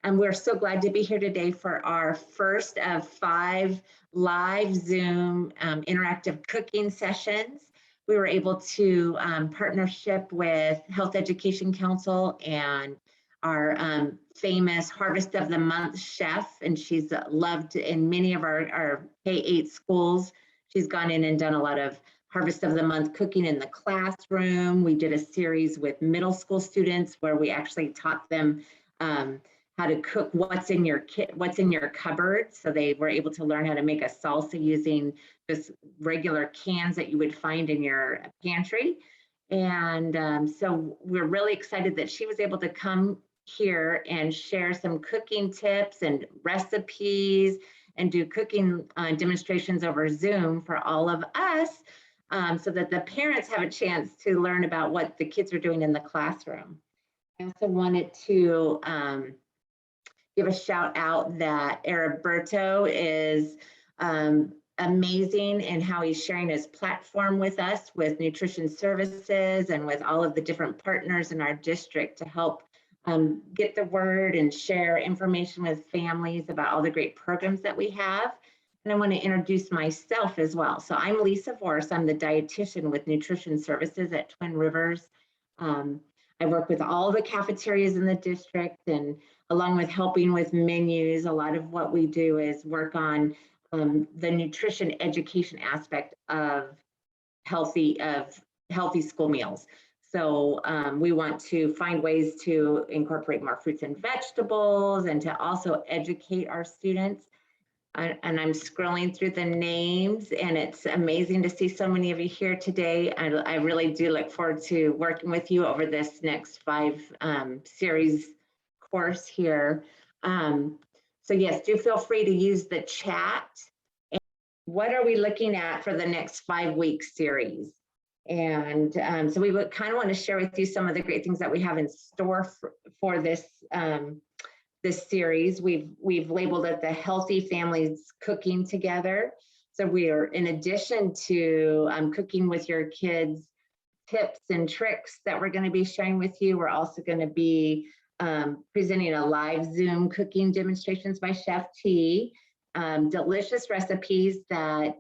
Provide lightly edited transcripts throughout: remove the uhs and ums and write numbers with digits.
And we're so glad to be here today for our first of 5 live Zoom interactive cooking sessions. We were able to partnership with Health Education Council and our famous Harvest of the Month chef, and she's loved in many of our K-8 schools. She's gone in and done a lot of Harvest of the Month cooking in the classroom. We did a series with middle school students where we actually taught them how to cook what's in your cupboard. So they were able to learn how to make a salsa using just regular cans that you would find in your pantry. And so we're really excited that she was able to come here and share some cooking tips and recipes and do cooking demonstrations over Zoom for all of us, so that the parents have a chance to learn about what the kids are doing in the classroom. I also wanted to give a shout out that Heriberto is amazing in how he's sharing his platform with us, with nutrition services and with all of the different partners in our district to help get the word and share information with families about all the great programs that we have. And I want to introduce myself as well. So I'm Lisa Voris. I'm the dietitian with Nutrition Services at Twin Rivers. I work with all the cafeterias in the district, and along with helping with menus, a lot of what we do is work on the nutrition education aspect of healthy school meals. So we want to find ways to incorporate more fruits and vegetables and to also educate our students. And I'm scrolling through the names, and it's amazing to see so many of you here today. I really do look forward to working with you over this next 5 series course here. So yes, do feel free to use the chat. And what are we looking at for the next 5-week series? And so we would kind of want to share with you some of the great things that we have in store for this this series. We've labeled it the Healthy Families Cooking Together. So we are, in addition to cooking with your kids, tips and tricks that we're going to be sharing with you, we're also going to be presenting a live Zoom cooking demonstrations by Chef T, delicious recipes that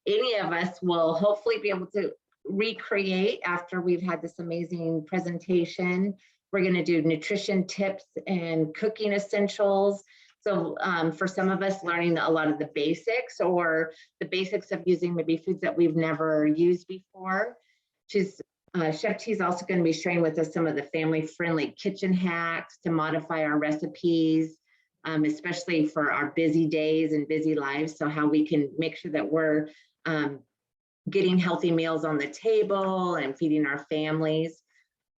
any of us will hopefully be able to recreate after we've had this amazing presentation. We're going to do nutrition tips and cooking essentials. So for some of us, learning a lot of the basics or the basics of using maybe foods that we've never used before. Chef T is also going to be sharing with us some of the family-friendly kitchen hacks to modify our recipes, especially for our busy days and busy lives. So how we can make sure that we're getting healthy meals on the table and feeding our families.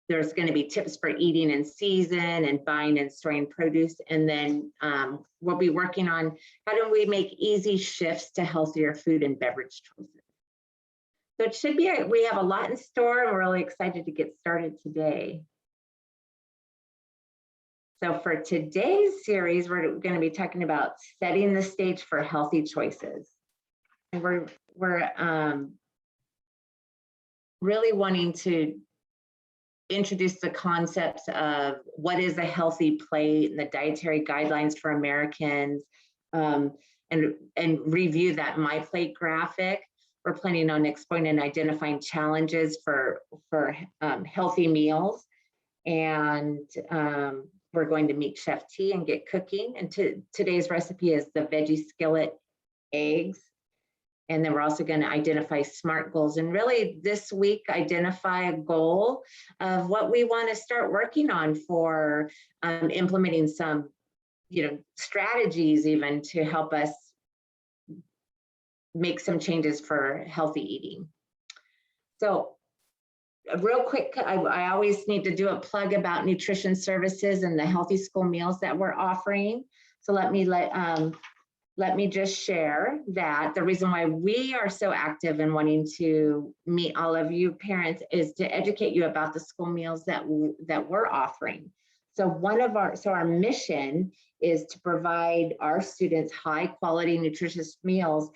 There's going to be tips for eating in season and buying and storing produce. And then we'll be working on how do we make easy shifts to healthier food and beverage choices. So it should be, we have a lot in store, and we're really excited to get started today. So for today's series, we're going to be talking about setting the stage for healthy choices. And we're really wanting to introduce the concepts of what is a healthy plate and the dietary guidelines for Americans, and review that My Plate graphic. We're planning on exploring and identifying challenges for healthy meals, and we're going to meet Chef T and get cooking. And today's recipe is the veggie skillet eggs. And then we're also going to identify SMART goals, and really this week identify a goal of what we want to start working on for implementing some, strategies even to help us make some changes for healthy eating. So real quick, I always need to do a plug about nutrition services and the healthy school meals that we're offering. So let me just share that the reason why we are so active in wanting to meet all of you parents is to educate you about the school meals that we're offering. So our mission is to provide our students high quality, nutritious meals,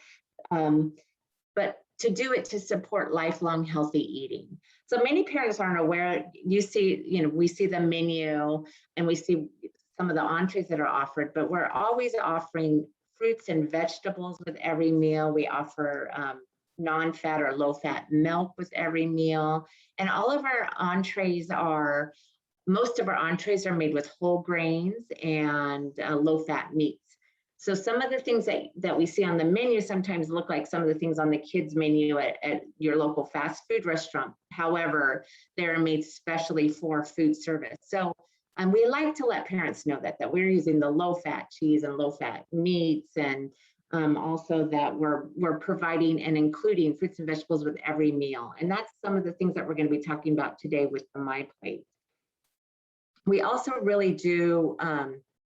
but to do it to support lifelong healthy eating. So many parents aren't aware. We see the menu and we see some of the entrees that are offered, but we're always offering fruits and vegetables with every meal. We offer non-fat or low-fat milk with every meal. And all of our entrees are, most of our entrees are made with whole grains and low-fat meats. So some of the things that we see on the menu sometimes look like some of the things on the kids menu at your local fast food restaurant. However, they're made specially for food service. So we like to let parents know that we're using the low-fat cheese and low-fat meats, and also that we're providing and including fruits and vegetables with every meal. And that's some of the things that we're going to be talking about today with the My Plate. We also really do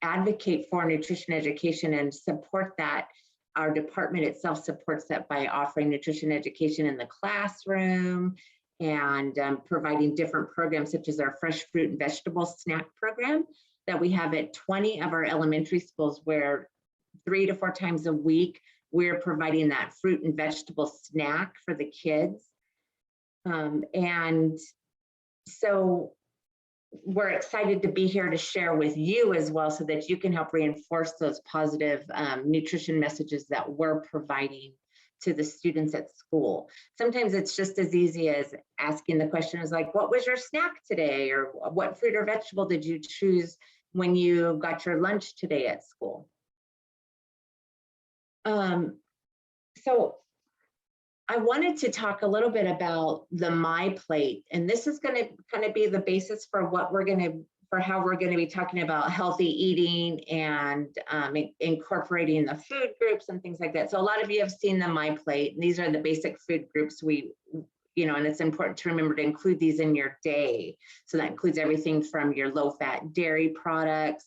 advocate for nutrition education and support that. Our department itself supports that by offering nutrition education in the classroom and providing different programs such as our fresh fruit and vegetable snack program that we have at 20 of our elementary schools, where 3 to 4 times a week we're providing that fruit and vegetable snack for the kids. And so we're excited to be here to share with you as well, so that you can help reinforce those positive nutrition messages that we're providing to the students at school. Sometimes it's just as easy as asking the question is like, what was your snack today? Or what fruit or vegetable did you choose when you got your lunch today at school? So I wanted to talk a little bit about the My Plate, and this is going to kind of be the basis for what we're going to, for how we're going to be talking about healthy eating and incorporating the food groups and things like that. So a lot of you have seen the My Plate, and these are the basic food groups we, and it's important to remember to include these in your day. So that includes everything from your low-fat dairy products,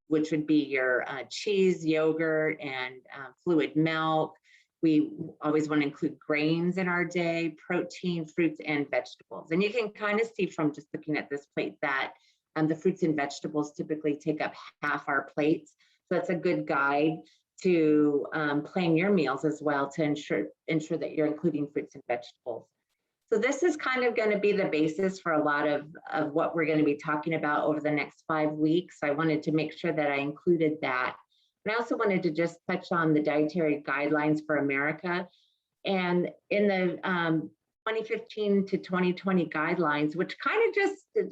which would be your cheese, yogurt, and fluid milk. We always want to include grains in our day, protein, fruits, and vegetables. And you can kind of see from just looking at this plate that the fruits and vegetables typically take up half our plates. So that's a good guide to plan your meals as well, to ensure that you're including fruits and vegetables. So this is kind of going to be the basis for a lot of what we're going to be talking about over the next 5 weeks. I wanted to make sure that I included that. And I also wanted to just touch on the dietary guidelines for America. And in the 2015 to 2020 guidelines, which kind of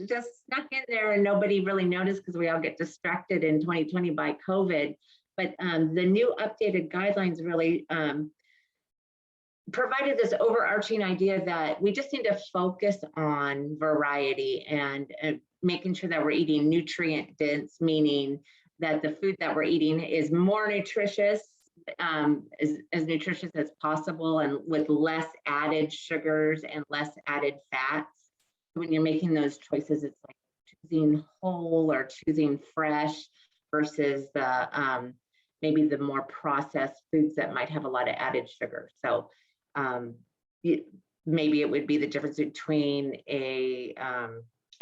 just snuck in there and nobody really noticed because we all get distracted in 2020 by COVID. But the new updated guidelines really provided this overarching idea that we just need to focus on variety and making sure that we're eating nutrient dense, meaning that the food that we're eating is more nutritious, as nutritious as possible, and with less added sugars and less added fats. When you're making those choices, it's like choosing whole or choosing fresh versus the maybe the more processed foods that might have a lot of added sugar. So maybe it would be the difference between a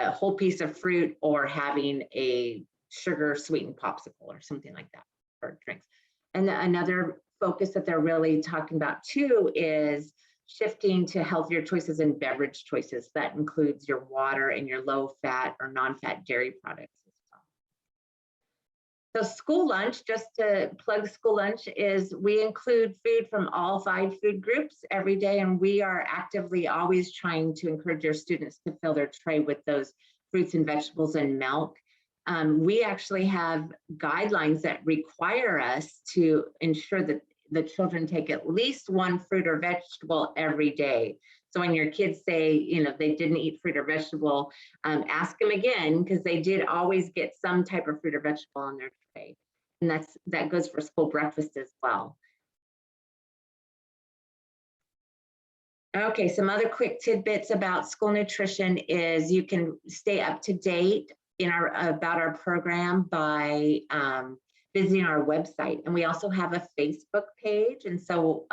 whole piece of fruit or having a sugar sweetened popsicle or something like that for drinks. And another focus that they're really talking about too is shifting to healthier choices in beverage choices. That includes your water and your low fat or non-fat dairy products as well. So school lunch, just to plug school lunch, is we include food from all 5 food groups every day, and we are actively always trying to encourage your students to fill their tray with those fruits and vegetables and milk. We actually have guidelines that require us to ensure that the children take at least 1 fruit or vegetable every day. So when your kids say, they didn't eat fruit or vegetable, ask them again, because they did always get some type of fruit or vegetable on their tray. And that goes for school breakfast as well. Okay, some other quick tidbits about school nutrition is you can stay up to date about our program by visiting our website. And we also have a Facebook page. And so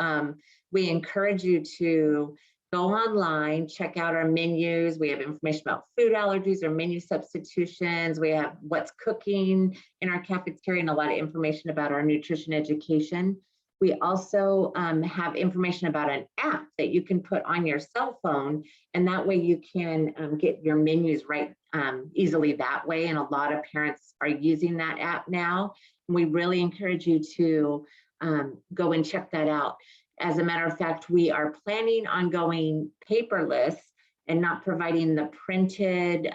we encourage you to go online, check out our menus. We have information about food allergies or menu substitutions. We have what's cooking in our cafeteria and a lot of information about our nutrition education. We also have information about an app that you can put on your cell phone, and that way you can get your menus right easily that way. And a lot of parents are using that app now. And we really encourage you to go and check that out. As a matter of fact, we are planning on going paperless and not providing the printed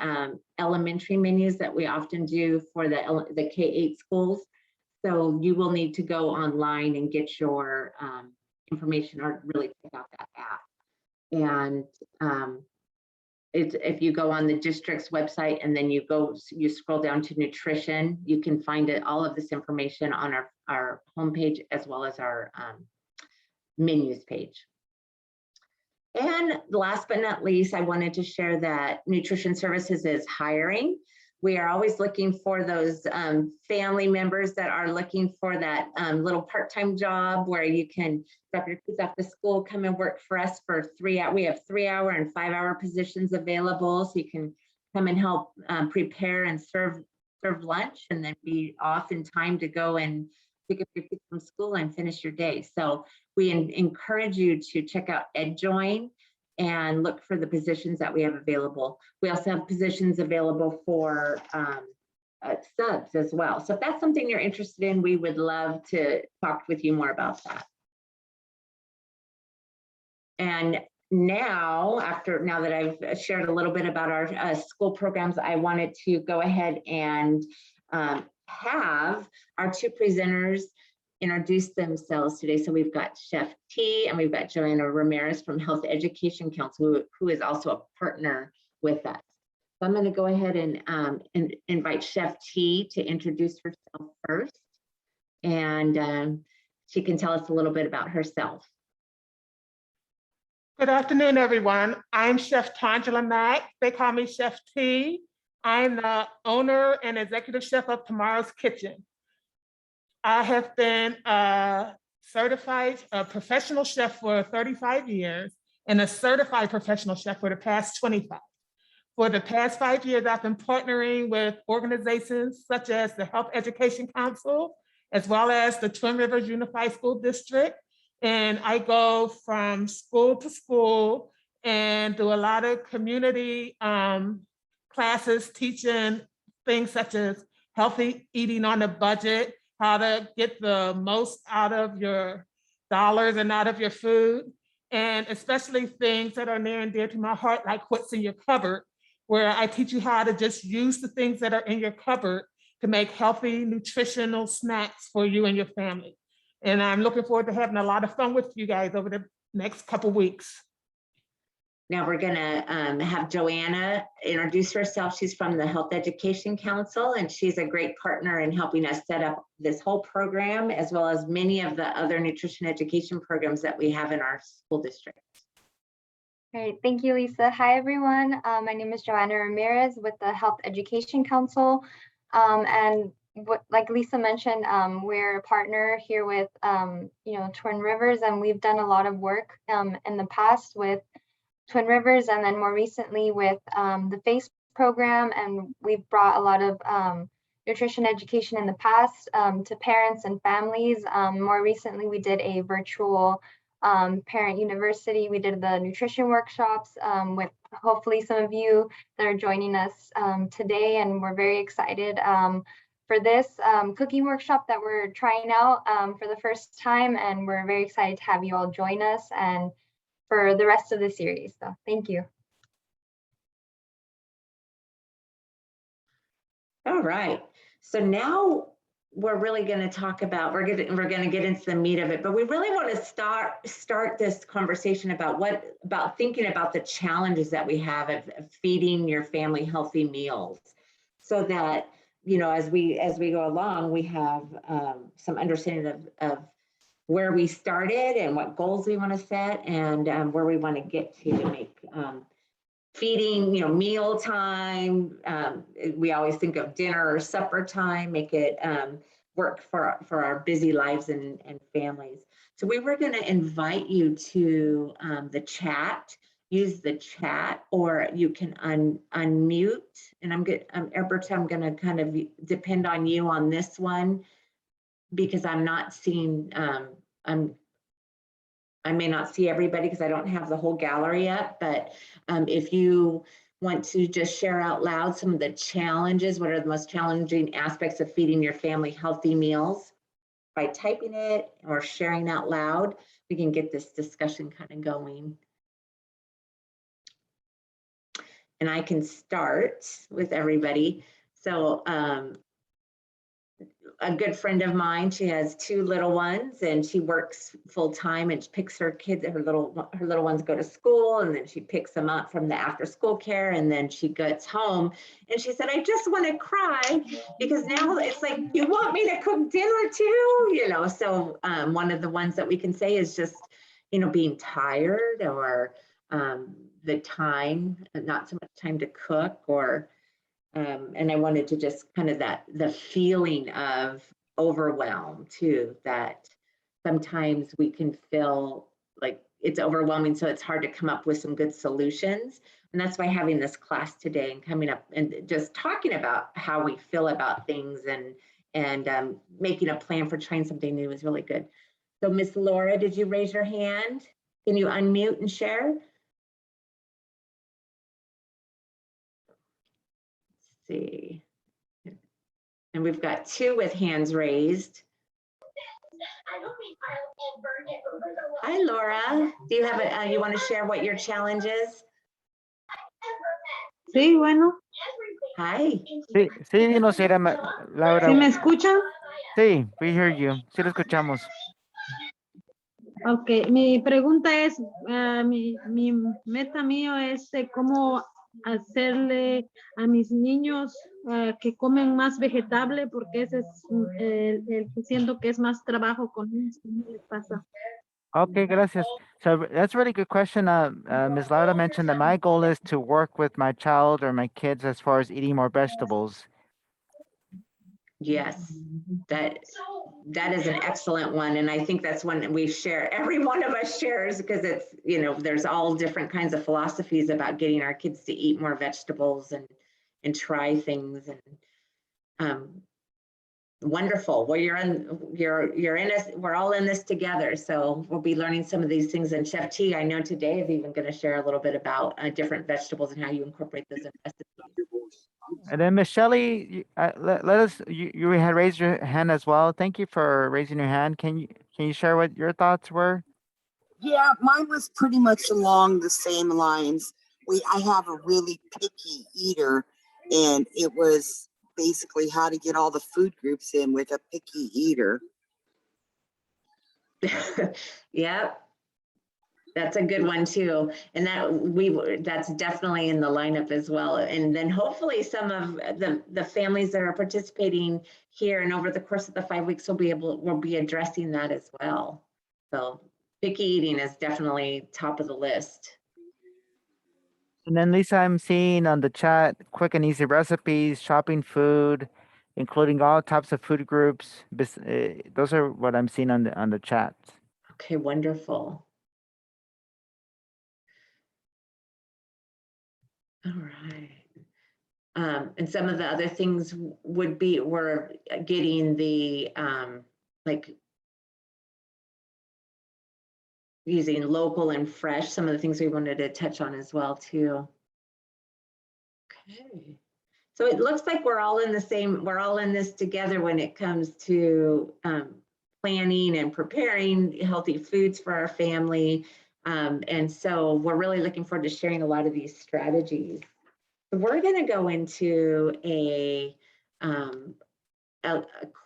elementary menus that we often do for the K-8 schools. So you will need to go online and get your information, or really check out that app. And if you go on the district's website and then you scroll down to nutrition, you can find all of this information on our homepage, as well as our menus page. And last but not least, I wanted to share that Nutrition Services is hiring. We are always looking for those family members that are looking for that little part-time job where you can drop your kids off to school, come and work for us for 3 hours. We have 3-hour and 5-hour positions available, so you can come and help prepare and serve lunch, and then be off in time to go and pick up your kids from school and finish your day. So we encourage you to check out EdJoin and look for the positions that we have available. We also have positions available for subs as well. So if that's something you're interested in, we would love to talk with you more about that. And now that I've shared a little bit about our school programs, I wanted to go ahead and have our 2 presenters introduce themselves today. So we've got Chef T and we've got Joanna Ramirez from Health Education Council, who is also a partner with us. So I'm going to go ahead and invite Chef T to introduce herself first, and she can tell us a little bit about herself. Good afternoon, everyone. I'm Chef TonJala Mack. They call me Chef T. I'm the owner and executive chef of Tomorrow's Kitchen. I have been a certified professional chef for 35 years and a certified professional chef for the past 25. For the past 5 years, I've been partnering with organizations such as the Health Education Council, as well as the Twin Rivers Unified School District. And I go from school to school and do a lot of community classes, teaching things such as healthy eating on a budget, how to get the most out of your dollars and out of your food, and especially things that are near and dear to my heart, like what's in your cupboard, where I teach you how to just use the things that are in your cupboard to make healthy, nutritional snacks for you and your family. And I'm looking forward to having a lot of fun with you guys over the next couple weeks. Now we're going to have Joanna introduce herself. She's from the Health Education Council, and she's a great partner in helping us set up this whole program, as well as many of the other nutrition education programs that we have in our school district. Great, thank you, Lisa. Hi, everyone. My name is Joanna Ramirez with the Health Education Council. Like Lisa mentioned, we're a partner here with Twin Rivers, and we've done a lot of work in the past with Twin Rivers, and then more recently with the FACE program, and we've brought a lot of nutrition education in the past to parents and families. More recently, we did a virtual parent university. We did the nutrition workshops with hopefully some of you that are joining us today, and we're very excited for this cooking workshop that we're trying out for the first time, and we're very excited to have you all join us and for the rest of the series. So thank you. All right, so now we're really going to talk about, we're going to get into the meat of it, but we really want to start this conversation about thinking about the challenges that we have of feeding your family healthy meals, so that, you know, as we go along, we have some understanding of where we started and what goals we want to set, and where we want to get to make feeding, you know, meal time. We always think of dinner or supper time, make it work for our busy lives and families. So we were going to invite you to the chat. Use the chat, or you can unmute. And Alberta, I'm going to kind of depend on you on this one, because I'm not seeing, I may not see everybody because I don't have the whole gallery up, but if you want to just share out loud some of the challenges? What are the most challenging aspects of feeding your family healthy meals? By typing it or sharing out loud, we can get this discussion kind of going. And I can start with everybody. So a good friend of mine, she has 2 little ones and she works full time and she picks her kids, her little ones go to school, and then she picks them up from the after school care, and then she gets home and she said, I just want to cry because now it's like, you want me to cook dinner too? You know, so one of the ones that we can say is just, you know, being tired, or the time, not so much time to cook, or and I wanted to just kind of the feeling of overwhelm too, that sometimes we can feel like it's overwhelming, so it's hard to come up with some good solutions. And that's why having this class today and coming up and just talking about how we feel about things and making a plan for trying something new is really good. So Miss Laura, did you raise your hand? Can you unmute and share? See. And we've got 2 with hands raised. Hi, Laura. Do you have you want to share what your challenge is? Sí, bueno. Hi. Sí, sí, no sé, Laura. ¿Sí me escuchan? Sí, we hear you. Sí, lo escuchamos. Ok, mi pregunta es, mi meta mío es cómo hacerle a mis niños que comen más vegetable, porque ese es el que siento que es más trabajo con ellos. ¿Qué les pasa? Okay, gracias. So that's a really good question. Ms. Laura mentioned that my goal is to work with my child or my kids as far as eating more vegetables. Yes, that is an excellent one. And I think that's one we share, every one of us shares, because it's, you know, there's all different kinds of philosophies about getting our kids to eat more vegetables and try things. And wonderful. Well, you're in this, we're all in this together. So we'll be learning some of these things. And Chef T, I know today is even going to share a little bit about different vegetables and how you incorporate those in recipes. And then Miss Shelley, let us, you had raised your hand as well. Thank you for raising your hand. Can you share what your thoughts were? Yeah, mine was pretty much along the same lines. I have a really picky eater, and it was basically how to get all the food groups in with a picky eater. Yep. That's a good one too. And that's definitely in the lineup as well. And then hopefully some of the families that are participating here and over the course of the 5 weeks will be addressing that as well. So picky eating is definitely top of the list. And then Lisa, I'm seeing on the chat, quick and easy recipes, shopping food, including all types of food groups. Those are what I'm seeing on the chat. Okay, wonderful. All right. And some of the other things we're getting the like using local and fresh, some of the things we wanted to touch on as well too. Okay. So it looks like we're all in this together when it comes to planning and preparing healthy foods for our family. And so we're really looking forward to sharing a lot of these strategies. We're going to go into a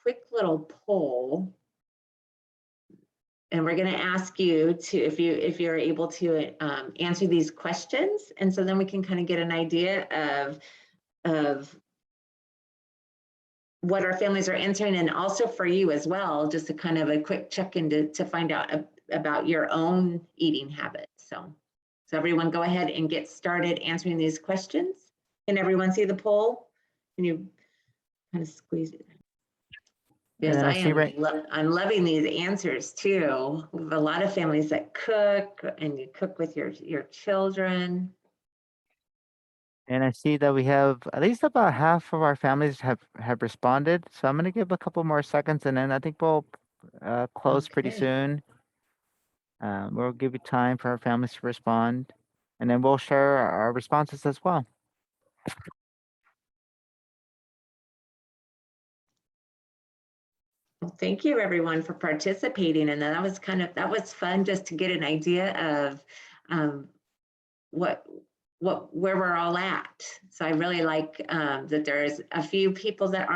quick little poll, and we're going to ask you to, if you're able to answer these questions, and so then we can kind of get an idea of what our families are answering, and also for you as well, just a kind of a quick check-in to find out about your own eating habits. So everyone go ahead and get started answering these questions. Can everyone see the poll? Can you kind of squeeze it? Yes, I'm loving these answers too. We have a lot of families that cook, and you cook with your children. And I see that we have at least about half of our families have responded. So I'm going to give a couple more seconds, and then I think we'll close pretty soon. We'll give you time for our families to respond, and then we'll share our responses as well. Well, thank you everyone for participating. And that was fun just to get an idea of where we're all at. So I really like that there's a few people that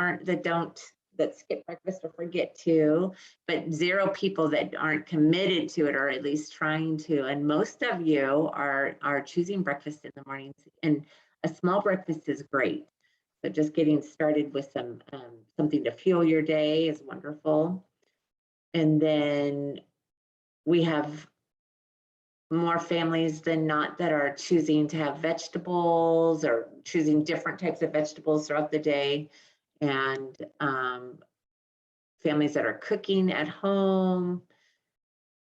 skip breakfast or forget to, but 0 people that aren't committed to it, or at least trying to. And most of you are choosing breakfast in the mornings, and a small breakfast is great. So just getting started with something to fuel your day is wonderful. And then we have more families than not that are choosing to have vegetables or choosing different types of vegetables throughout the day, and families that are cooking at home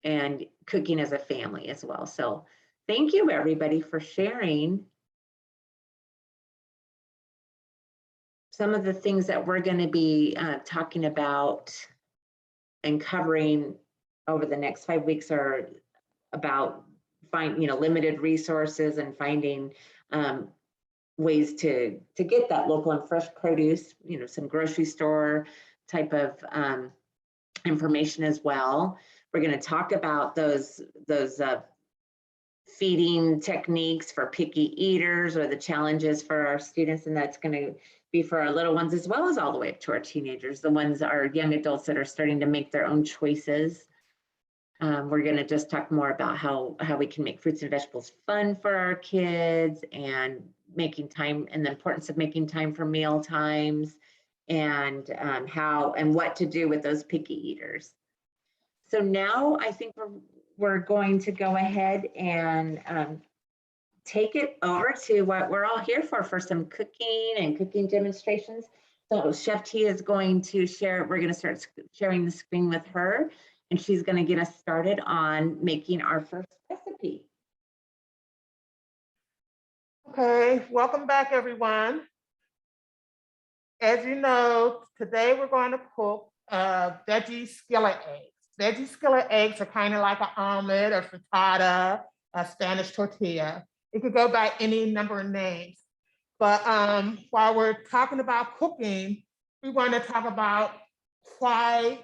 and cooking as a family as well. So thank you everybody for sharing some of the things that we're going to be talking about and covering over the next 5 weeks are about limited resources and finding ways to get that local and fresh produce, some grocery store type of information as well. We're going to talk about those feeding techniques for picky eaters, or the challenges for our students, and that's going to be for our little ones as well as all the way up to our teenagers, the ones, our young adults that are starting to make their own choices. We're going to just talk more about how we can make fruits and vegetables fun for our kids, and making time, and the importance of making time for meal times, and how and what to do with those picky eaters. So now I think we're going to go ahead and take it over to what we're all here for some cooking and cooking demonstrations. So Chef T is going to share, we're going to start sharing the screen with her, and she's going to get us started on making our first recipe. Okay, welcome back everyone. As you know, today we're going to cook veggie skillet eggs. Veggie skillet eggs are kind of like an omelet or frittata, a Spanish tortilla. It could go by any number of names. But while we're talking about cooking, we want to talk about why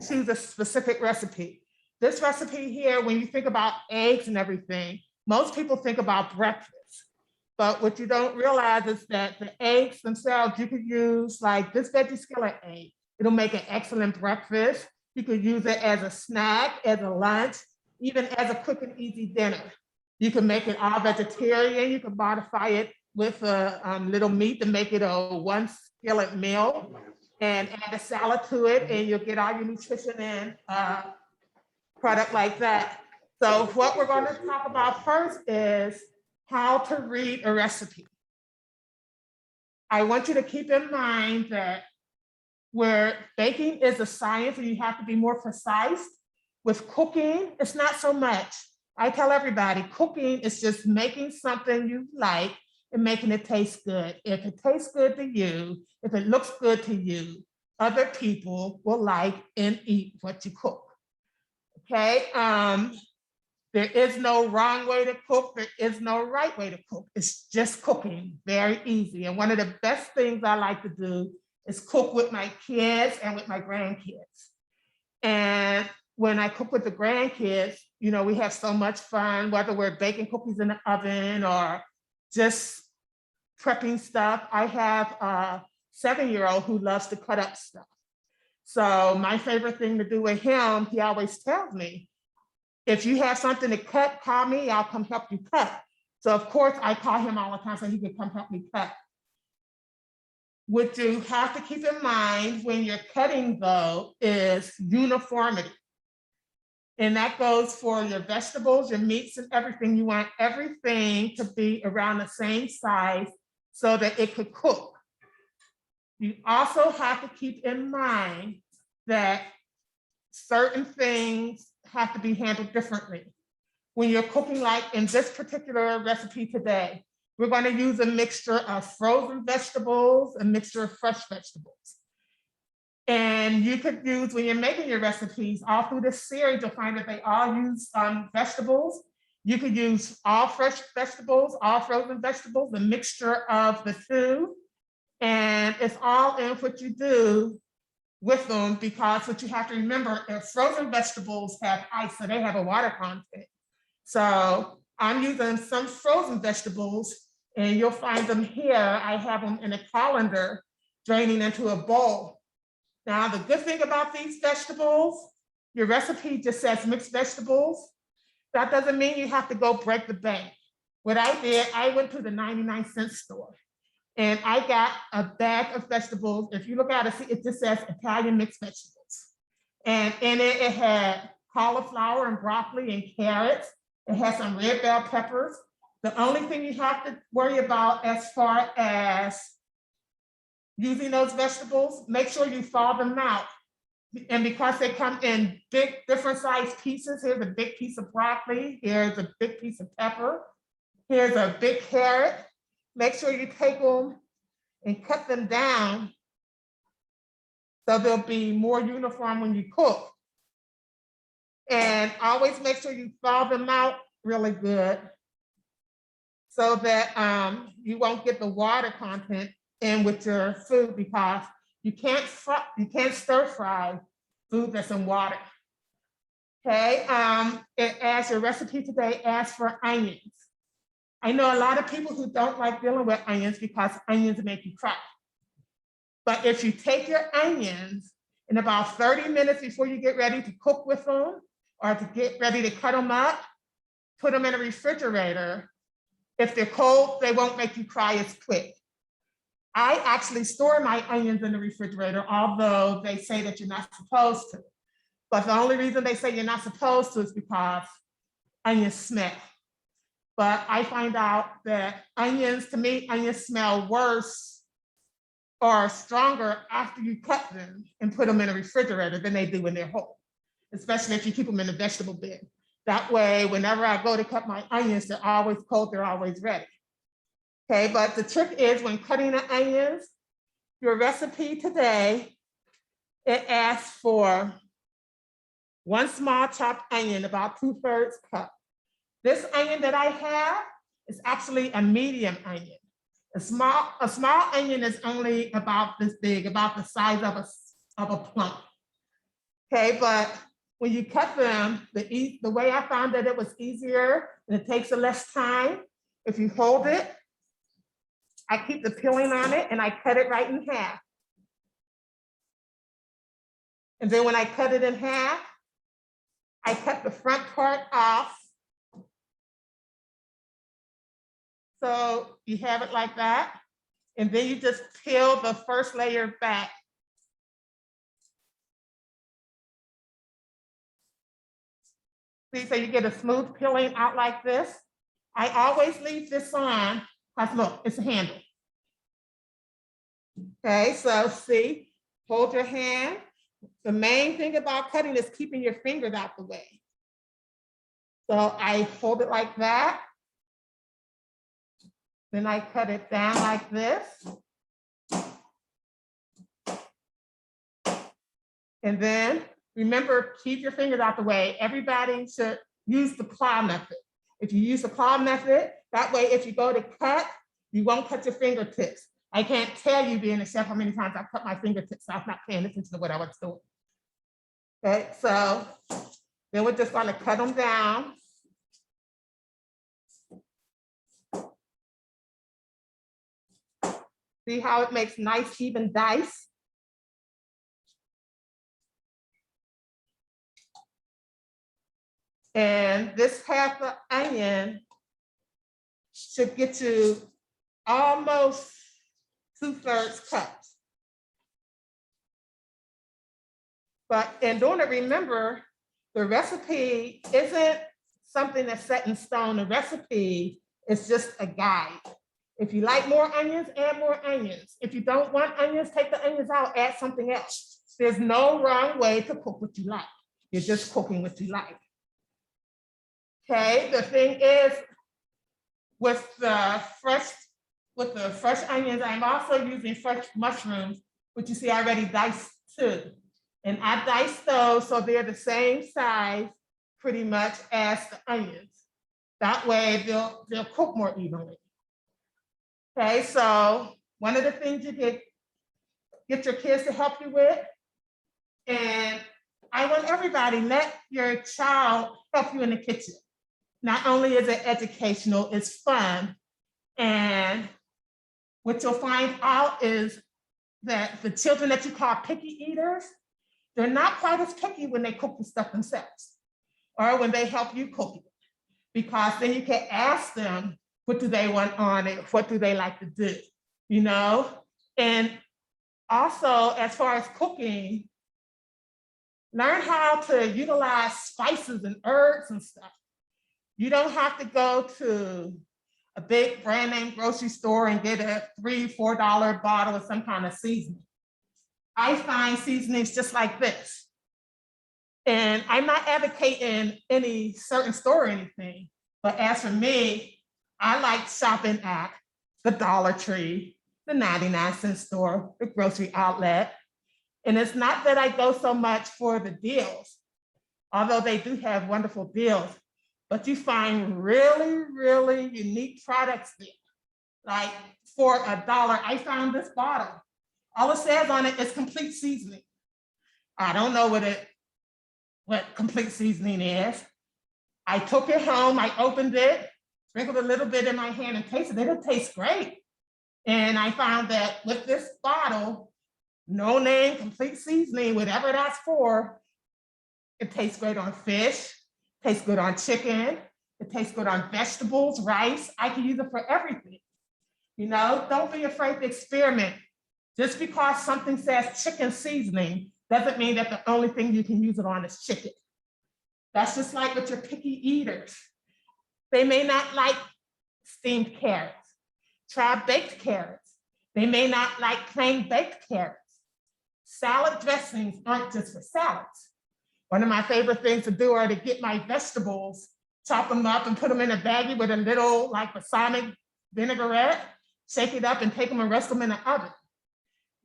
choose a specific recipe. This recipe here, when you think about eggs and everything, most people think about breakfast. But what you don't realize is that the eggs themselves, you could use like this veggie skillet egg. It'll make an excellent breakfast. You could use it as a snack, as a lunch, even as a quick and easy dinner. You can make it all vegetarian. You can modify it with a little meat to make it a 1 skillet meal, and add a salad to it, and you'll get all your nutrition in product like that. So what we're going to talk about first is how to read a recipe. I want you to keep in mind that where baking is a science and you have to be more precise, with cooking, it's not so much. I tell everybody, cooking is just making something you like and making it taste good. If it tastes good to you, if it looks good to you, other people will like and eat what you cook. Okay, there is no wrong way to cook. There is no right way to cook. It's just cooking, very easy. And one of the best things I like to do is cook with my kids and with my grandkids. And when I cook with the grandkids, we have so much fun, whether we're baking cookies in the oven or just prepping stuff. I have a 7-year-old who loves to cut up stuff. So my favorite thing to do with him, he always tells me, if you have something to cut, call me, I'll come help you cut. So of course I call him all the time so he can come help me cut. What you have to keep in mind when you're cutting though is uniformity. And that goes for your vegetables, your meats, and everything. You want everything to be around the same size so that it could cook. You also have to keep in mind that certain things have to be handled differently. When you're cooking, like in this particular recipe today, we're going to use a mixture of frozen vegetables, a mixture of fresh vegetables. And you could use, when you're making your recipes, all through this series, you'll find that they all use vegetables. You could use all fresh vegetables, all frozen vegetables, a mixture of the two. And it's all in what you do with them, because what you have to remember is frozen vegetables have ice, so they have a water content. So I'm using some frozen vegetables, and you'll find them here. I have them in a colander draining into a bowl. Now, the good thing about these vegetables, your recipe just says mixed vegetables. That doesn't mean you have to go break the bank. What I did, I went to the 99-cent store and I got a bag of vegetables. If you look at it, it just says Italian mixed vegetables. And in it, it had cauliflower and broccoli and carrots. It has some red bell peppers. The only thing you have to worry about as far as using those vegetables, make sure you thaw them out. And because they come in big, different sized pieces, here's a big piece of broccoli, here's a big piece of pepper, here's a big carrot. Make sure you take them and cut them down so they'll be more uniform when you cook. And always make sure you thaw them out really good so that you won't get the water content in with your food, because you can't stir fry food that's in water. Okay, as your recipe today asks for onions. I know a lot of people who don't like dealing with onions because onions make you cry. But if you take your onions in about 30 minutes before you get ready to cook with them or to get ready to cut them up, put them in a refrigerator. If they're cold, they won't make you cry as quick. I actually store my onions in the refrigerator, although they say that you're not supposed to. But the only reason they say you're not supposed to is because onions smell. But I find out that onions, to me, onions smell worse or stronger after you cut them and put them in a refrigerator than they do when they're whole, especially if you keep them in a vegetable bin. That way, whenever I go to cut my onions, they're always cold, they're always ready. Okay, but the trick is when cutting the onions, your recipe today, it asks for 1 small chopped onion, about 2/3 cup. This onion that I have is actually a medium onion. A small onion is only about this big, about the size of a plum. Okay, but when you cut them, the way I found that it was easier and it takes less time, if you hold it, I keep the peeling on it and I cut it right in half. And then when I cut it in half, I cut the front part off. So you have it like that. And then you just peel the first layer back. See, so you get a smooth peeling out like this. I always leave this on, because look, it's a handle. Okay, so see, hold your hand. The main thing about cutting is keeping your fingers out the way. So I hold it like that. Then I cut it down like this. And then remember, keep your fingers out the way. Everybody should use the claw method. If you use the claw method, that way if you go to cut, you won't cut your fingertips. I can't tell you, being a chef, how many times I cut my fingertips. I was not paying attention to what I was doing. Okay, so then we're just going to cut them down. See how it makes nice, even dice? And this half of onion should get you almost 2/3 cut. But in doing it, remember, the recipe isn't something that's set in stone. The recipe is just a guide. If you like more onions, add more onions. If you don't want onions, take the onions out, add something else. There's no wrong way to cook what you like. You're just cooking what you like. Okay, the thing is, with the fresh onions, I'm also using fresh mushrooms, which you see I already diced too. And I diced those so they're the same size pretty much as the onions. That way they'll cook more evenly. Okay, so one of the things you get your kids to help you with, and I want everybody, let your child help you in the kitchen. Not only is it educational, it's fun. And what you'll find out is that the children that you call picky eaters, they're not quite as picky when they cook the stuff themselves or when they help you cook it. Because then you can ask them, what do they want on it? What do they like to do? You know? And also, as far as cooking, learn how to utilize spices and herbs and stuff. You don't have to go to a big brand name grocery store and get a $3, $4 bottle of some kind of seasoning. I find seasonings just like this. And I'm not advocating any certain store or anything, but as for me, I like shopping at the Dollar Tree, the 99-cent store, the grocery outlet. And it's not that I go so much for the deals, although they do have wonderful deals, but you find really, really unique products there. Like for $1, I found this bottle. All it says on it is complete seasoning. I don't know what complete seasoning is. I took it home, I opened it, sprinkled a little bit in my hand and tasted it. It tastes great. And I found that with this bottle, no name, complete seasoning, whatever that's for, it tastes great on fish, tastes good on chicken, it tastes good on vegetables, rice. I can use it for everything. You know, don't be afraid to experiment. Just because something says chicken seasoning doesn't mean that the only thing you can use it on is chicken. That's just like with your picky eaters. They may not like steamed carrots. Try baked carrots. They may not like plain baked carrots. Salad dressings aren't just for salads. One of my favorite things to do are to get my vegetables, chop them up and put them in a baggie with a little like balsamic vinaigrette, shake it up and take them and rest them in the oven.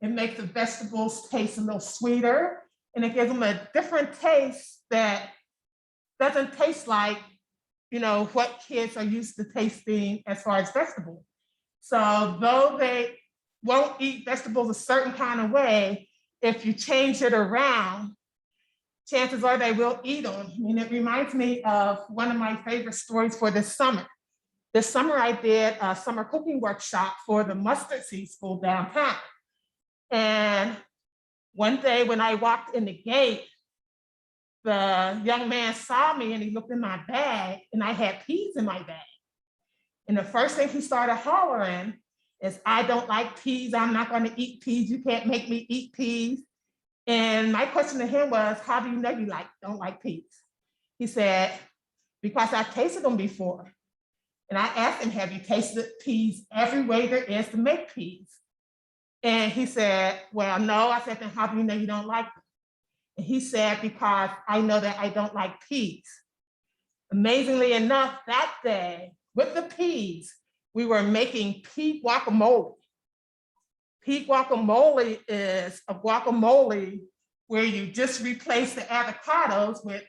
It makes the vegetables taste a little sweeter and it gives them a different taste that doesn't taste like, you know, what kids are used to tasting as far as vegetables. So though they won't eat vegetables a certain kind of way, if you change it around, chances are they will eat them. I mean, it reminds me of one of my favorite stories for this summer. This summer I did a summer cooking workshop for the Mustard Seed School downtown. And one day when I walked in the gate, the young man saw me and he looked in my bag and I had peas in my bag. And the first thing he started hollering is, I don't like peas, I'm not gonna eat peas, you can't make me eat peas. And my question to him was, how do you know you don't like peas? He said, because I've tasted them before. And I asked him, have you tasted peas every way there is to make peas? And he said, well, no. I said, then how do you know you don't like them? And he said, because I know that I don't like peas. Amazingly enough, that day, with the peas, we were making pea guacamole. Pea guacamole is a guacamole where you just replace the avocados with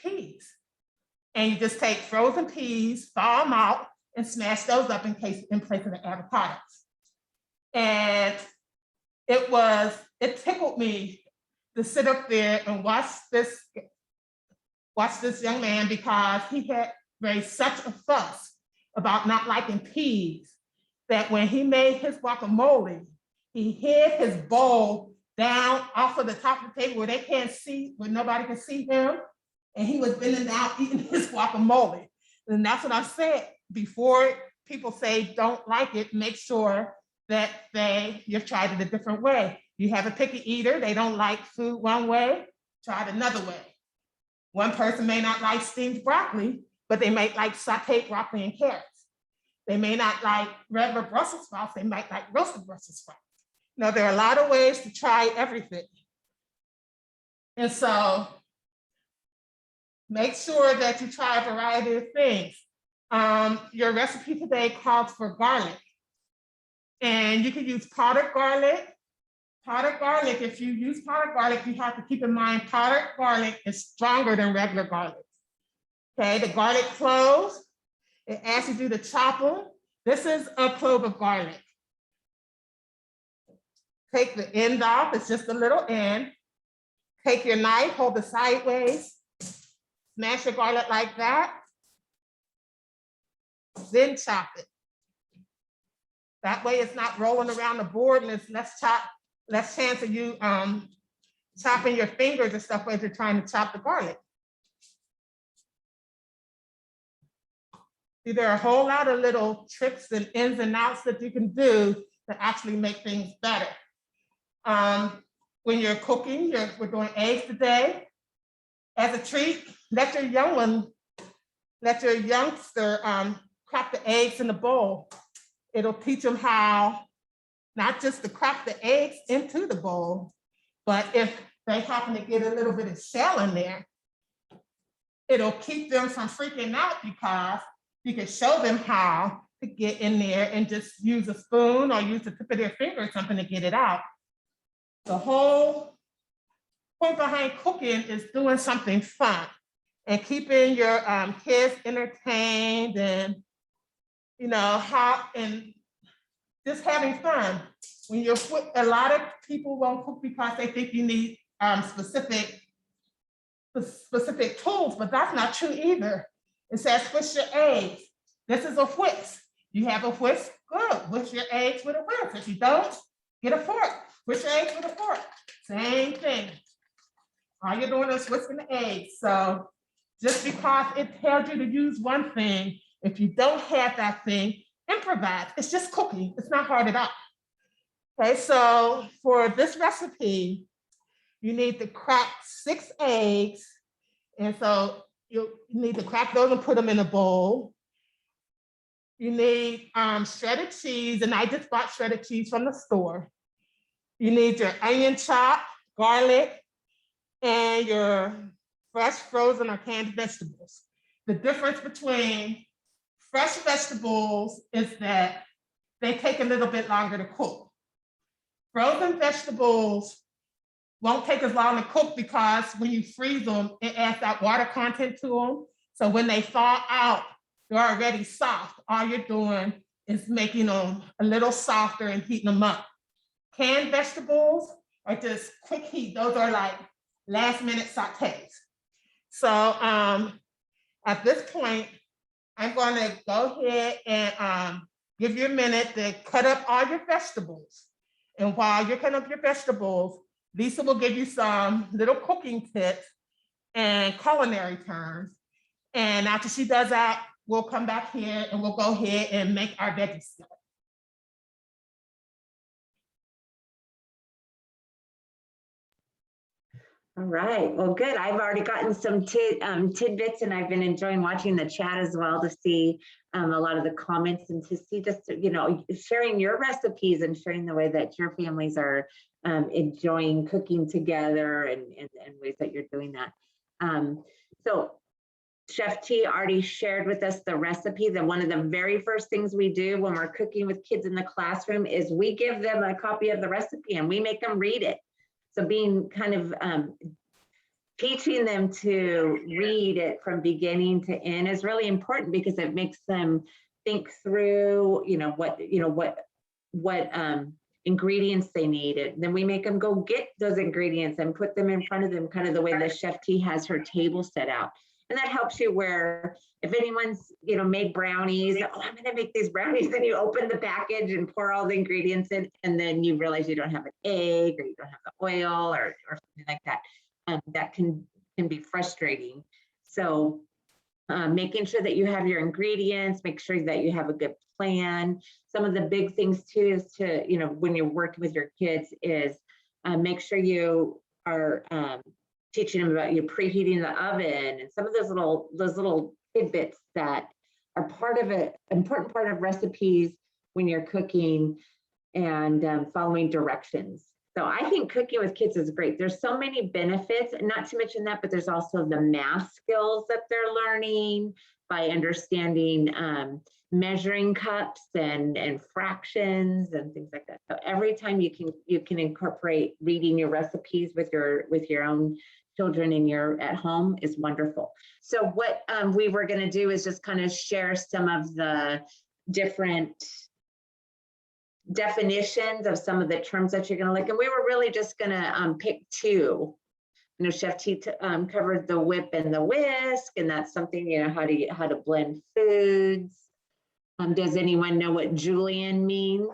peas. And you just take frozen peas, thaw them out, and smash those up in place of the avocados. And it tickled me to sit up there and watch this young man, because he had raised such a fuss about not liking peas that when he made his guacamole, he hid his bowl down off of the top of the table where they can't see, where nobody can see him. And he was bending down eating his guacamole. And that's what I said. Before people say don't like it, make sure that you've tried it a different way. You have a picky eater, they don't like food one way, try it another way. One person may not like steamed broccoli, but they might like sauteed broccoli and carrots. They may not like regular Brussels sprouts, they might like roasted Brussels sprouts. Now, there are a lot of ways to try everything. And so make sure that you try a variety of things. Your recipe today calls for garlic. And you can use powdered garlic. Powdered garlic, if you use powdered garlic, you have to keep in mind powdered garlic is stronger than regular garlic. Okay, the garlic cloves, It asks you to chop them. This is a clove of garlic. Take the end off, it's just a little end. Take your knife, hold it sideways, smash your garlic like that, then chop it. That way it's not rolling around the board and it's less chance of you chopping your fingers and stuff as you're trying to chop the garlic. See, there are a whole lot of little tricks and ins and outs that you can do to actually make things better. When you're cooking, we're doing eggs today. As a treat, let your youngster crack the eggs in the bowl. It'll teach them how not just to crack the eggs into the bowl, but if they happen to get a little bit of shell in there, it'll keep them from freaking out because you can show them how to get in there and just use a spoon or use the tip of their finger or something to get it out. The whole point behind cooking is doing something fun and keeping your kids entertained and, and just having fun. When you're, a lot of people won't cook because they think you need specific tools, but that's not true either. It says whisk your eggs. This is a whisk. You have a whisk, good. Whisk your eggs with a whisk. If you don't, get a fork. Whisk your eggs with a fork. Same thing. All you're doing is whisking the eggs. So just because it tells you to use one thing, if you don't have that thing, improvise. It's just cooking. It's not hard at all. Okay, so for this recipe, you need to crack 6 eggs. And so you need to crack those and put them in a bowl. You need shredded cheese, and I just bought shredded cheese from the store. You need your onion chop, garlic, and your fresh, frozen, or canned vegetables. The difference between fresh vegetables is that they take a little bit longer to cook. Frozen vegetables won't take as long to cook because when you freeze them, it adds that water content to them. So when they thaw out, they're already soft. All you're doing is making them a little softer and heating them up. Canned vegetables are just quick heat. Those are like last minute sautés. So at this point, I'm going to go ahead and give you a minute to cut up all your vegetables. And while you're cutting up your vegetables, Lisa will give you some little cooking tips and culinary terms. And after she does that, we'll come back here and we'll go ahead and make our veggie skillet. All right, well, good. I've already gotten some tidbits, and I've been enjoying watching the chat as well to see a lot of the comments and to see just, sharing your recipes and sharing the way that your families are enjoying cooking together and ways that you're doing that. So Chef T already shared with us the recipe. That one of the very first things we do when we're cooking with kids in the classroom is we give them a copy of the recipe and we make them read it. So being kind of teaching them to read it from beginning to end is really important because it makes them think through, what ingredients they need. And then we make them go get those ingredients and put them in front of them, kind of the way the Chef T has her table set out. And that helps you where if anyone's, made brownies, oh, I'm gonna make these brownies, then you open the package and pour all the ingredients in, and then you realize you don't have an egg or you don't have the oil or something like that. That can be frustrating. So making sure that you have your ingredients, make sure that you have a good plan. Some of the big things too is to, when you're working with your kids is make sure you are teaching them about you preheating the oven and some of those little tidbits that are part of an important part of recipes when you're cooking and following directions. So I think cooking with kids is great. There's so many benefits, and not to mention that, but there's also the math skills that they're learning by understanding measuring cups and fractions and things like that. So every time you can incorporate reading your recipes with your own children in your at home is wonderful. So what we were going to do is just kind of share some of the different definitions of some of the terms that you're going to like. And we were really just going to pick two. You know, Chef T covered the whip and the whisk, and that's something, you know, how to blend foods. Does anyone know what julienne means?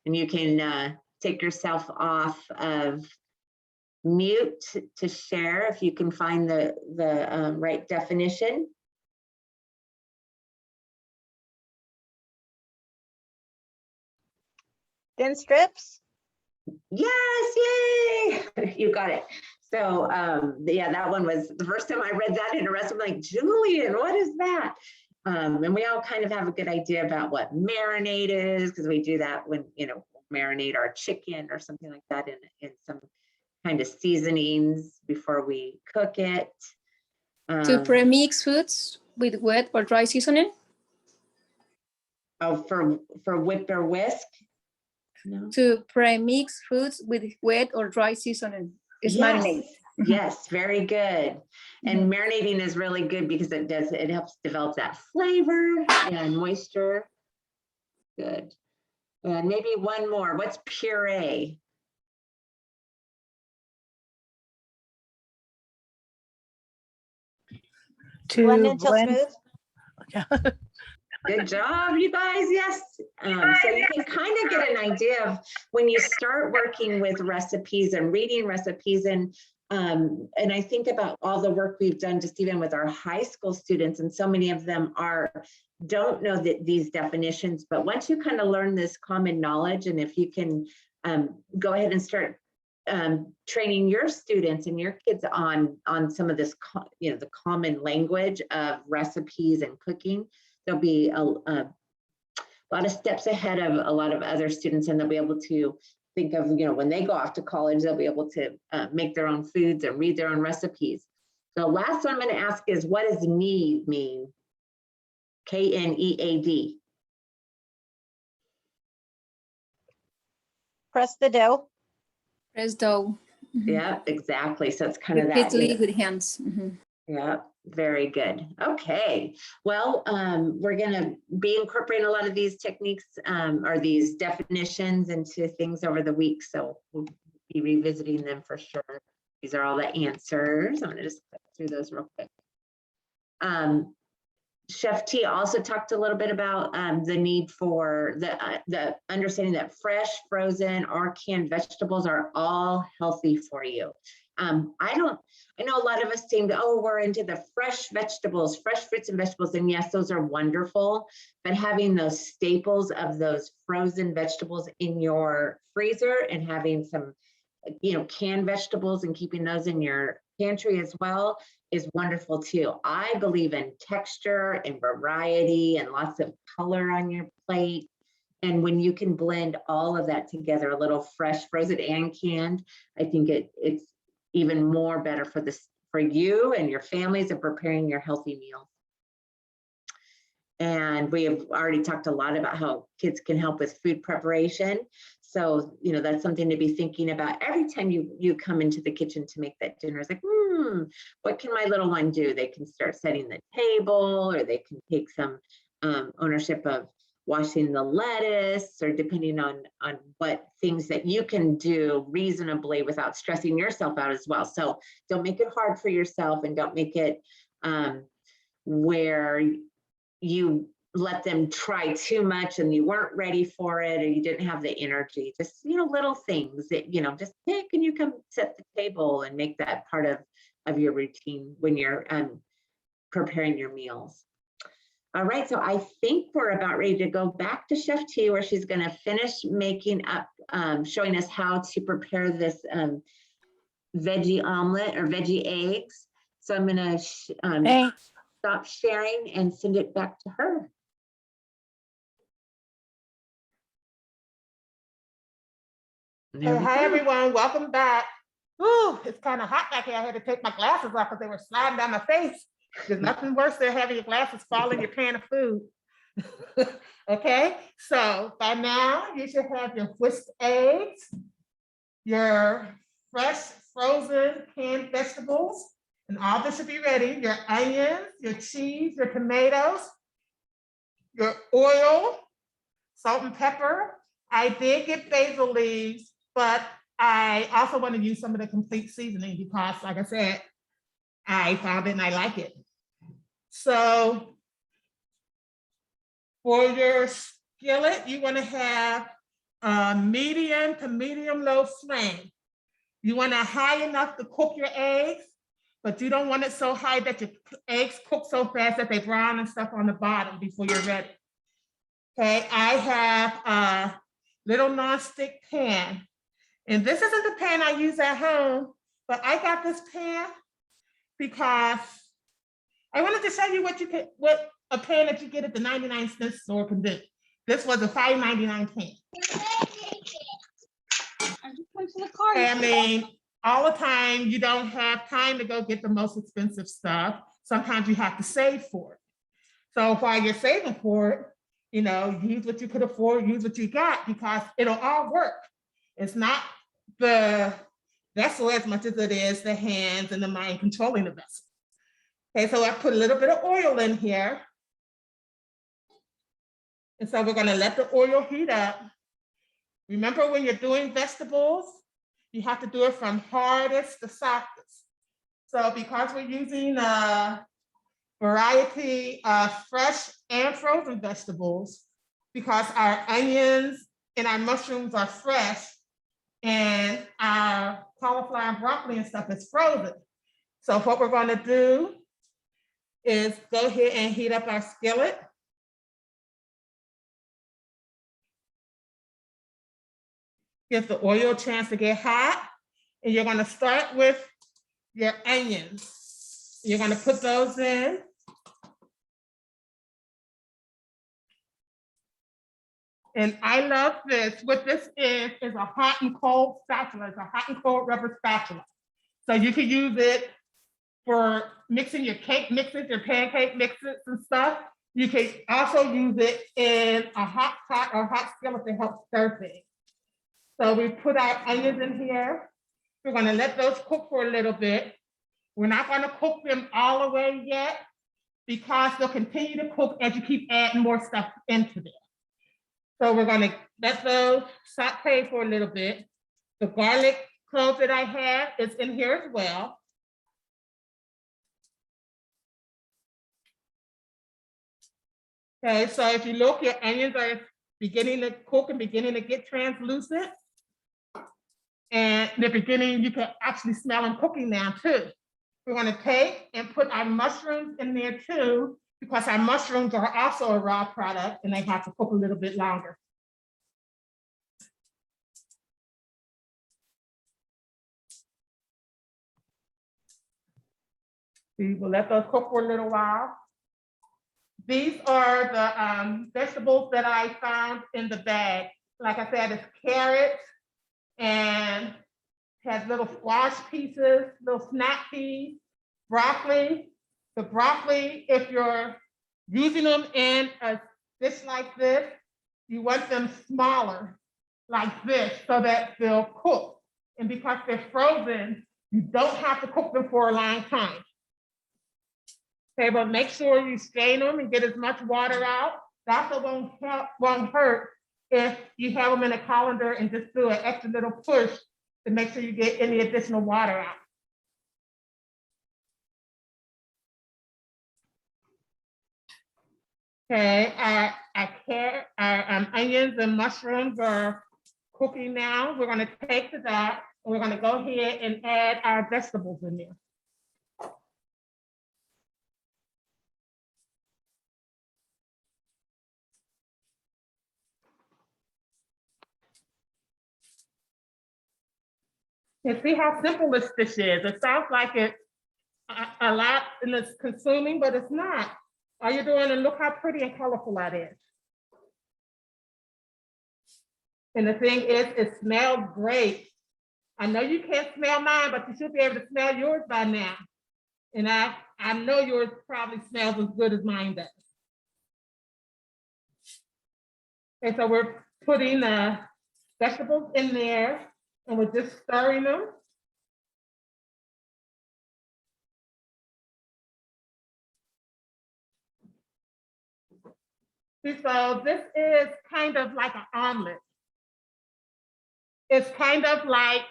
And you can take yourself off of mute to share if you can find the right definition. Thin strips? Yes, yay! You got it. So yeah, that one was the first time I read that in a recipe. I'm like, julienne, what is that? And we all kind of have a good idea about what marinade is, because we do that when, you know, marinate our chicken or something like that in some kind of seasonings before we cook it. To premix foods with wet or dry seasoning? Oh, for whip or whisk? No. To premix foods with wet or dry seasoning is Yes. marinade. Yes, very good. And marinating is really good because it helps develop that flavor and moisture. Good. And maybe one more. What's puree? Blend until smooth? Good job, you guys. Yes. So you can kind of get an idea of when you start working with recipes and reading recipes, and I think about all the work we've done just even with our high school students, and so many of them don't know that these definitions, but once you kind of learn this common knowledge, and if you can go ahead and start training your students and your kids on some of this, you know, the common language of recipes and cooking, there'll be a lot of steps ahead of a lot of other students, and they'll be able to think of, you know, when they go off to college, they'll be able to make their own foods and read their own recipes. The last one I'm going to ask is, what does knead mean? K-N-E-A-D. Press the dough. Press dough. Yeah, exactly. So it's kind of that. Repeatedly with hands. Yeah, very good. Okay, well, we're going to be incorporating a lot of these techniques or these definitions into things over the week. So we'll be revisiting them for sure. These are all the answers. I'm going to just click through those real quick. Chef T also talked a little bit about the need for the understanding that fresh, frozen, or canned vegetables are all healthy for you. I know a lot of us seem to, we're into the fresh vegetables, fresh fruits and vegetables, and yes, those are wonderful, but having those staples of those frozen vegetables in your freezer and having some, you know, canned vegetables and keeping those in your pantry as well is wonderful too. I believe in texture and variety and lots of color on your plate. And when you can blend all of that together, a little fresh, frozen and canned, I think it's even more better for you and your families and preparing your healthy meals. And we have already talked a lot about how kids can help with food preparation. So, you know, that's something to be thinking about every time you come into the kitchen to make that dinner. It's like, what can my little one do? They can start setting the table, or they can take some ownership of washing the lettuce, or depending on what things that you can do reasonably without stressing yourself out as well. So don't make it hard for yourself, and don't make it where you let them try too much and you weren't ready for it, or you didn't have the energy. Just, you know, little things that, you know, just pick and you come set the table and make that part of your routine when you're preparing your meals. All right, so I think we're about ready to go back to Chef T, where she's going to finish making up, showing us how to prepare this veggie omelet or veggie eggs. So I'm going to stop sharing and send it back to her. Hey, hi everyone, welcome back. Ooh, it's kind of hot back here. I had to take my glasses off because they were sliding down my face. There's nothing worse than having your glasses fall in your pan of food. Okay, so by now you should have your whisked eggs, your fresh, frozen, canned vegetables. And all this should be ready. Your onions, your cheese, your tomatoes, your oil, salt and pepper. I did get basil leaves, but I also want to use some of the complete seasoning because, like I said, I found it and I like it. So for your skillet, you want to have a medium to medium low flame. You want it high enough to cook your eggs, but you don't want it so high that your eggs cook so fast that they brown and stuff on the bottom before you're ready. Okay, I have a little nonstick pan. And this isn't the pan I use at home, but I got this pan because I wanted to show you what a pan that you get at the 99-cent store can do. This was a $5.99 pan. I just went to the car. I mean, all the time, you don't have time to go get the most expensive stuff. Sometimes you have to save for it. So while you're saving for it, you know, use what you could afford, use what you got, because it'll all work. It's not the vessel as much as it is the hands and the mind controlling the vessel. Okay, so I put a little bit of oil in here. And so we're gonna let the oil heat up. Remember, when you're doing vegetables, you have to do it from hardest to softest. So because we're using a variety of fresh and frozen vegetables, because our onions and our mushrooms are fresh and our cauliflower and broccoli and stuff is frozen. So what we're going to do is go ahead and heat up our skillet. Give the oil a chance to get hot. And you're going to start with your onions. You're going to put those in. And I love this. What this is a hot and cold spatula. It's a hot and cold rubber spatula. So you can use it for mixing your cake mixes, your pancake mixes and stuff. You can also use it in a hot pot or hot skillet to help stir things. So we put our onions in here. We're going to let those cook for a little bit. We're not going to cook them all the way yet because they'll continue to cook as you keep adding more stuff into them. So we're going to let those saute for a little bit. The garlic cloves that I have is in here as well. Okay, so if you look, your onions are beginning to cook and beginning to get translucent. And in the beginning, you can actually smell them cooking now too. We're going to take and put our mushrooms in there too, because our mushrooms are also a raw product and they have to cook a little bit longer. We will let those cook for a little while. These are the vegetables that I found in the bag. Like I said, it's carrots and has little squash pieces, little snap peas, broccoli. The broccoli, if you're using them in a dish like this, you want them smaller like this so that they'll cook. And because they're frozen, you don't have to cook them for a long time. Okay, but make sure you strain them and get as much water out. That also won't hurt if you have them in a colander and just do an extra little push to make sure you get any additional water out. Okay, our onions and mushrooms are cooking now. We're going to take that and we're going to go ahead and add our vegetables in there. And see how simple this dish is. It sounds like it's a lot and it's consuming, but it's not. All you're doing, and look how pretty and colorful that is. And the thing is, it smells great. I know you can't smell mine, but you should be able to smell yours by now. And I know yours probably smells as good as mine does. And so we're putting the vegetables in there and we're just stirring them. So this is kind of like an omelet. It's kind of like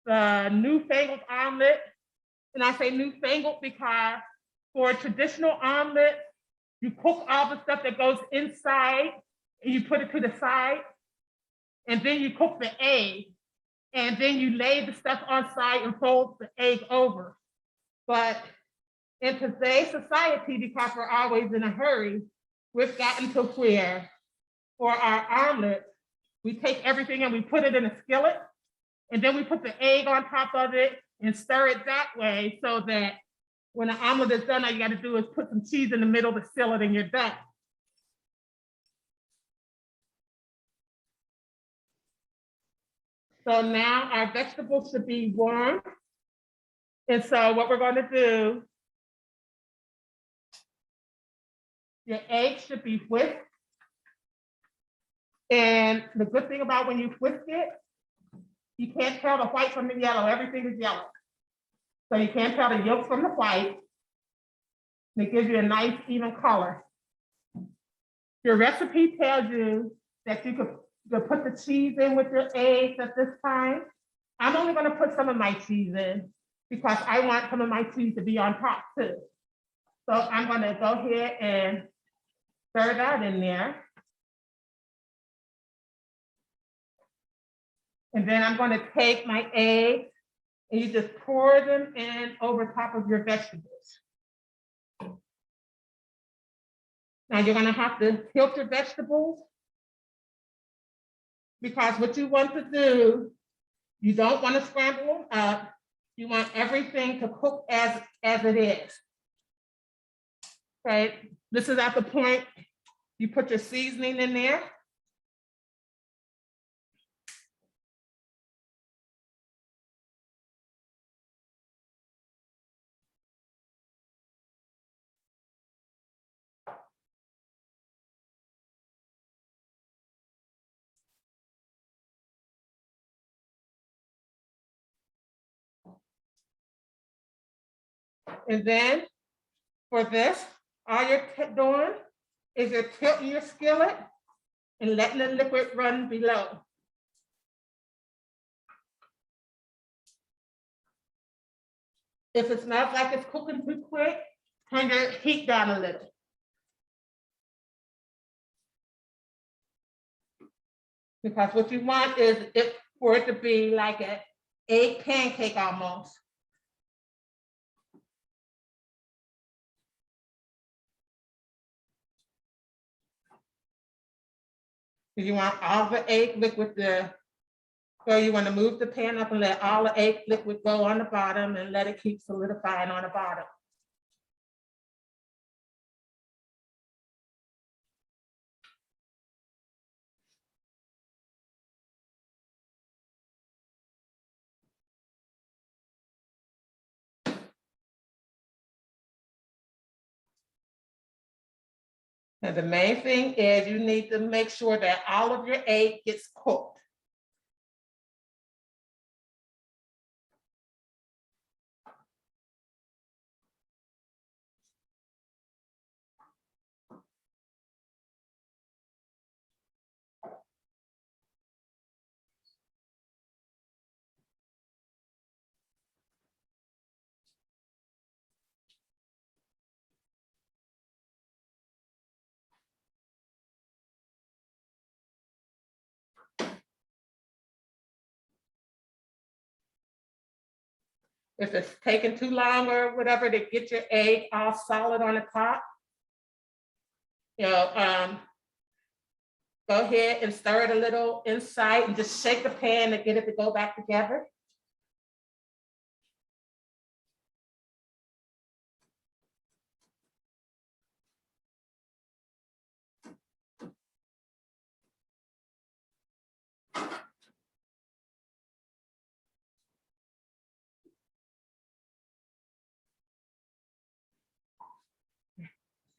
the newfangled omelet. And I say newfangled because for a traditional omelet, you cook all the stuff that goes inside and you put it to the side. And then you cook the egg. And then you lay the stuff on side and fold the egg over. But in today's society, because we're always in a hurry, we've gotten to where for our omelet, we take everything and we put it in a skillet, and then we put the egg on top of it and stir it that way so that when the omelet is done, all you got to do is put some cheese in the middle to seal it and you're done. So now our vegetables should be warm. And so what we're going to do, your egg should be whisked. And the good thing about when you whisk it, you can't tell the white from the yellow. Everything is yellow. So you can't tell the yolk from the white. And it gives you a nice even color. Your recipe tells you that you could put the cheese in with your eggs at this time. I'm only going to put some of my cheese in because I want some of my cheese to be on top too. So I'm going to go ahead and stir that in there. And then I'm going to take my eggs and you just pour them in over top of your vegetables. Now you're going to have to tilt your vegetables because what you want to do, you don't want to scramble them up. You want everything to cook as it is. Okay, this is at the point you put your seasoning in there. And then for this, all you're doing is you're tilting your skillet and letting the liquid run below. If it smells like it's cooking too quick, turn your heat down a little. Because what you want is for it to be like an egg pancake almost. You want all the egg liquid there. So you want to move the pan up and let all the egg liquid go on the bottom and let it keep solidifying on the bottom. And the main thing is you need to make sure that all of your egg gets cooked. If it's taking too long or whatever to get your egg all solid on the top, go ahead and stir it a little inside and just shake the pan to get it to go back together.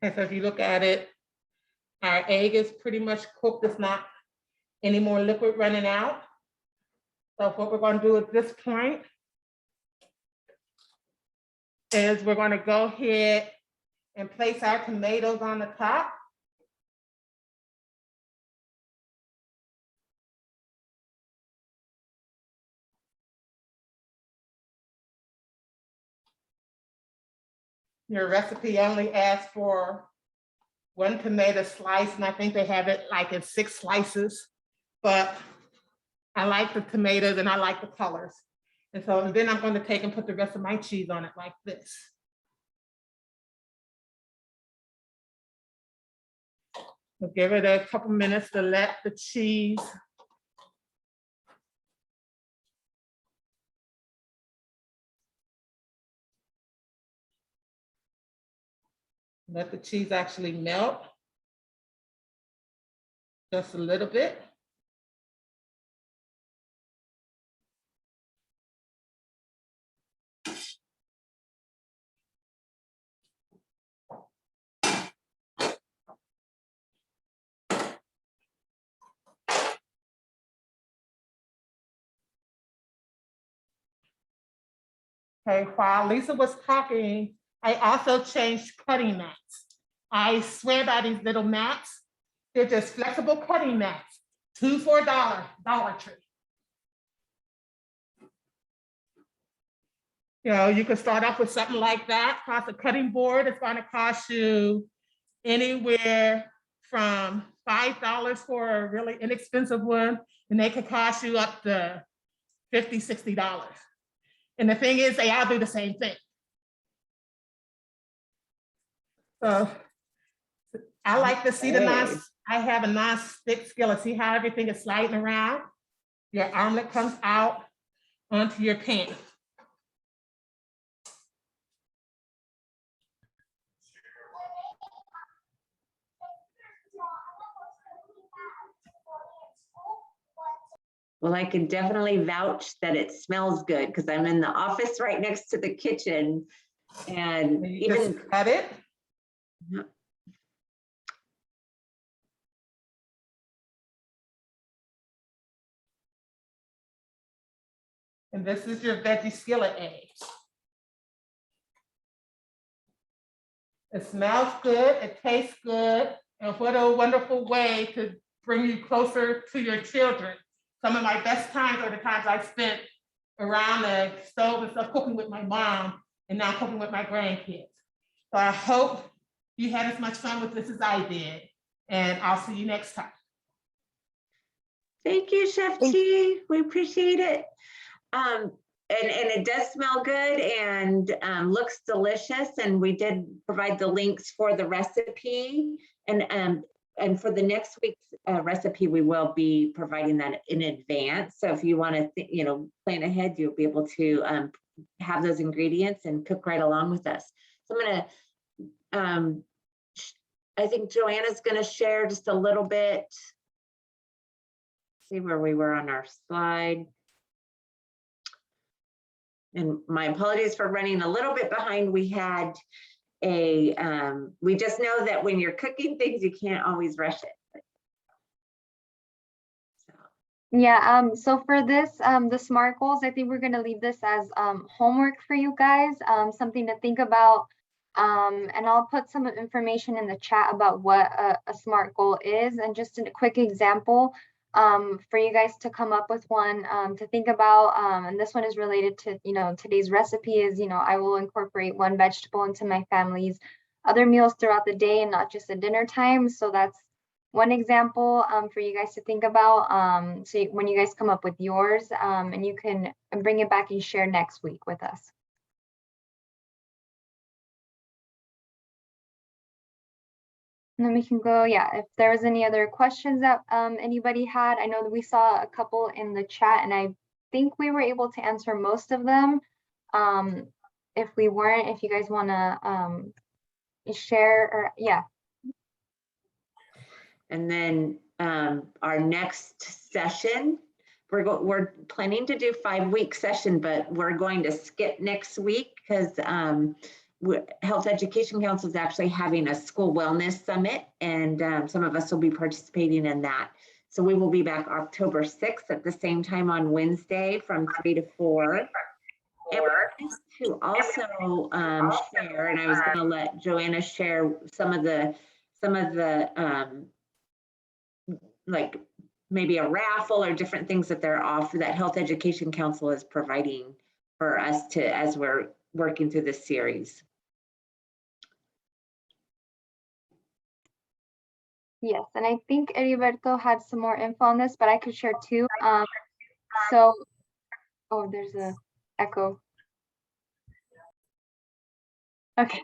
And so if you look at it, our egg is pretty much cooked. It's not any more liquid running out. So what we're going to do at this point is we're going to go ahead and place our tomatoes on the top. Your recipe only asks for 1 tomato slice, and I think they have it like in 6 slices. But I like the tomatoes and I like the colors. And so then I'm going to take and put the rest of my cheese on it like this. So give it a couple minutes to let the cheese actually melt just a little bit. Okay, while Lisa was talking, I also changed cutting mats. I swear by these little mats. They're just flexible cutting mats, 2 for $1, Dollar Tree. You know, you can start off with something like that. Cost a cutting board is going to cost you anywhere from $5 for a really inexpensive one, and they could cost you up to $50, $60. And the thing is, they all do the same thing. So I like to see the nice, I have a nice thick skillet. See how everything is sliding around? Your omelet comes out onto your pan. Well, I can definitely vouch that it smells good because I'm in the office right next to the kitchen, and You even just cut it. And this is your veggie skillet eggs. It smells good, it tastes good, and what a wonderful way to bring you closer to your children. Some of my best times are the times I spent around the stove and stuff cooking with my mom, and now cooking with my grandkids. So I hope you had as much fun with this as I did, and I'll see you next time. thank you, Chef T. We appreciate it. And it does smell good and looks delicious. And we did provide the links for the recipe. And for the next week's recipe, we will be providing that in advance. So if you want to, plan ahead, you'll be able to have those ingredients and cook right along with us. So I'm gonna, I think Joanna's gonna share just a little bit. See where we were on our slide. And my apologies for running a little bit behind. We had we just know that when you're cooking things, you can't always rush it. Yeah, so for this, the SMART goals, I think we're gonna leave this as homework for you guys, something to think about. And I'll put some information in the chat about what a SMART goal is, and just a quick example for you guys to come up with one to think about. And this one is related to, today's recipe is, I will incorporate 1 vegetable into my family's other meals throughout the day and not just at dinner time. So that's one example for you guys to think about. So when you guys come up with yours, and you can bring it back and share next week with us. And then we can go, if there was any other questions that anybody had. I know that we saw a couple in the chat, and I think we were able to answer most of them. If we weren't, if you guys want to share, or And then our next session, we're planning to do 5-week session, but we're going to skip next week because Health Education Council is actually having a school wellness summit, and some of us will be participating in that. So we will be back October 6th at the same time on Wednesday from 3 to 4. And to also share, and I was going to let Joanna share some of the like maybe a raffle or different things that they're offering, that Health Education Council is providing for us to, as we're working through this series. Yes, and I think Heriberto had some more info on this, but I could share too. So, oh, there's a echo. Okay.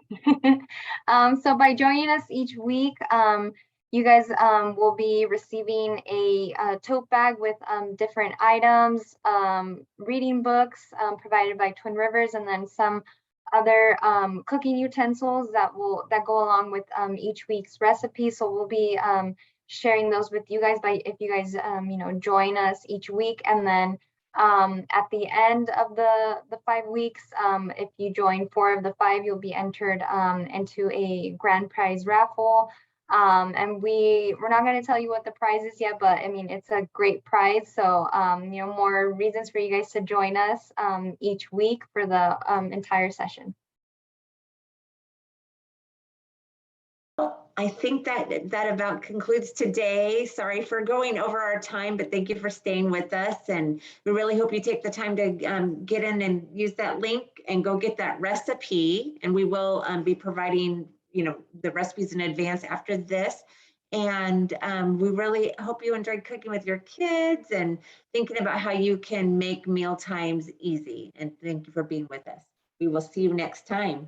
So by joining us each week, you guys will be receiving a tote bag with different items, reading books provided by Twin Rivers, and then some other cooking utensils that go along with each week's recipe. So we'll be sharing those with you guys if you guys join us each week, and then at the end of the 5 weeks, if you join 4 of the 5, you'll be entered into a grand prize raffle. And we're not going to tell you what the prize is yet, but I mean, it's a great prize. So, more reasons for you guys to join us each week for the entire session. I think that about concludes today. Sorry for going over our time, but thank you for staying with us. And we really hope you take the time to get in and use that link and go get that recipe. And we will be providing, the recipes in advance after this. And we really hope you enjoyed cooking with your kids and thinking about how you can make meal times easy. And thank you for being with us. We will see you next time.